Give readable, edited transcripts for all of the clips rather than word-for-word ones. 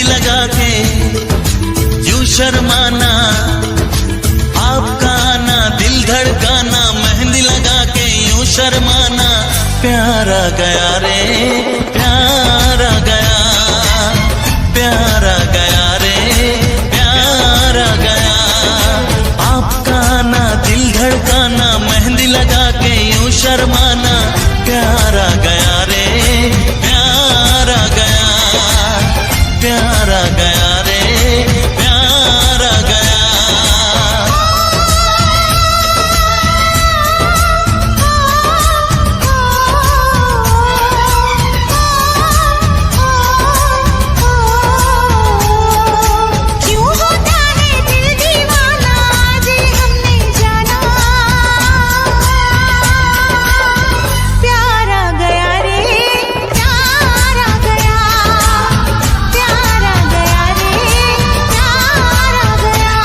लगा के यूं शर्माना, आपका आना दिल धड़काना, मेहंदी लगा के यूं शर्माना, प्यारा गया रे प्यारा गया, प्यारा गया रे प्यारा गया। आपका आना दिल धड़काना, मेहंदी लगा के यूं शर्माना, प्यारा गया रे प्यारा गया, प्यारा गया रे प्यारा गया। क्यों होता है दिल दीवाना, आज हमने जाना, प्यारा गया रे प्यारा गया, प्यारा गया रे प्यारा गया।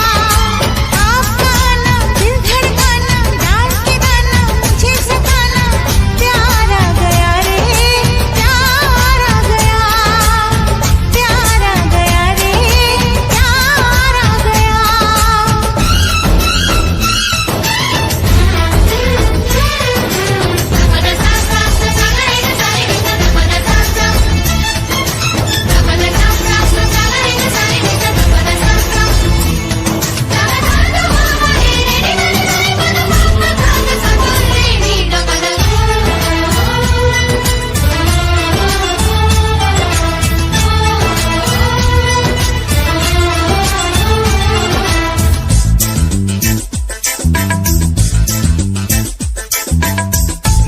आपका आना दिल धड़काना, डाल के दाना मुझे सताना, प्यारा गया रे प्यारा गया, प्यारा गया रे प्यारा गया।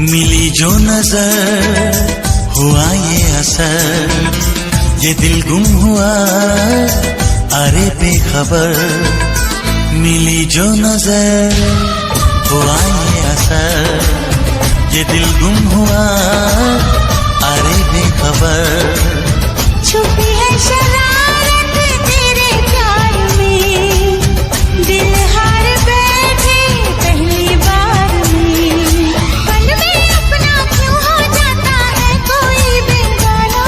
मिली जो नजर हुआ ये असर, ये दिल गुम हुआ अरे बेखबर। मिली जो नजर हुआ ये असर, ये दिल गुम हुआ अरे बेखबर। छुपी है शरारत तेरे प्यार में, दिल हार बैठे पहली बार में। पल में अपना क्यों हो जाता है कोई बेगाना,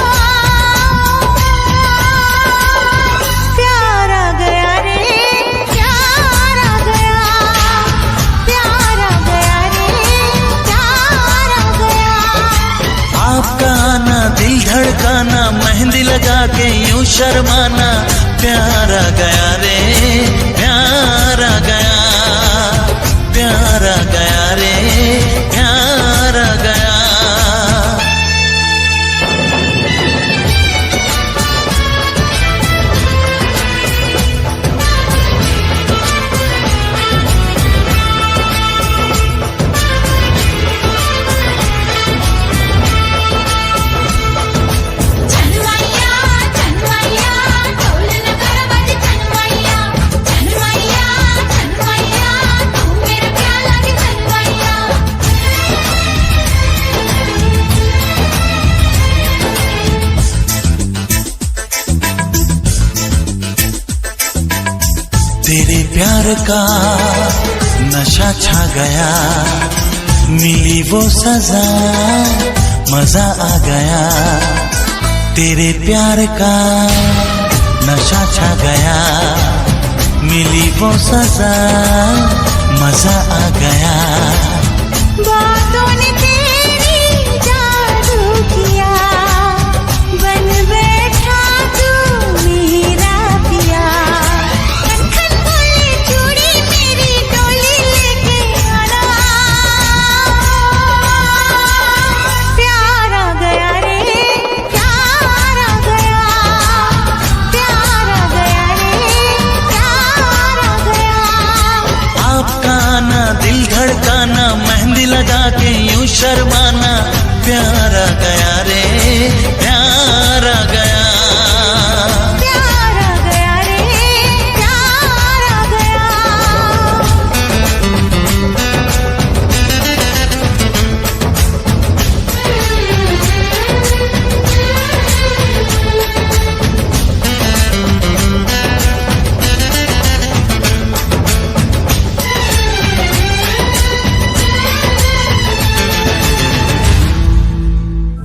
प्यारा गया रे प्यारा गया, प्यारा गया रे प्यारा गया। आपका आना दिल धड़काना, मेहंदी लगा के यूं शर्माना, प्यारा गया रे प्यारा गया, प्यारा गया रे प्यारा गया। चनमैया चनमैया ढोल नगर बज चनमैया, चनमैया चनमैया तू मेरा प्याला की चनमैया। तेरे प्यार का नशा छा गया, मिली वो सजा मजा आ गया। तेरे प्यार का नशा छा गया, मिली वो सजा मजा आ गया। बातों ने तेरी जादू किया, बन बैठा तू मेरा पिया। खनखन बोले चूड़ी मेरी डोली लेके आना, प्यारा गया रे प्यारा गया, प्यारा गया रे प्यारा गया। आपका आना दिल धड़काना, मेहंदी लगा के यूं शर्माना, प्यारा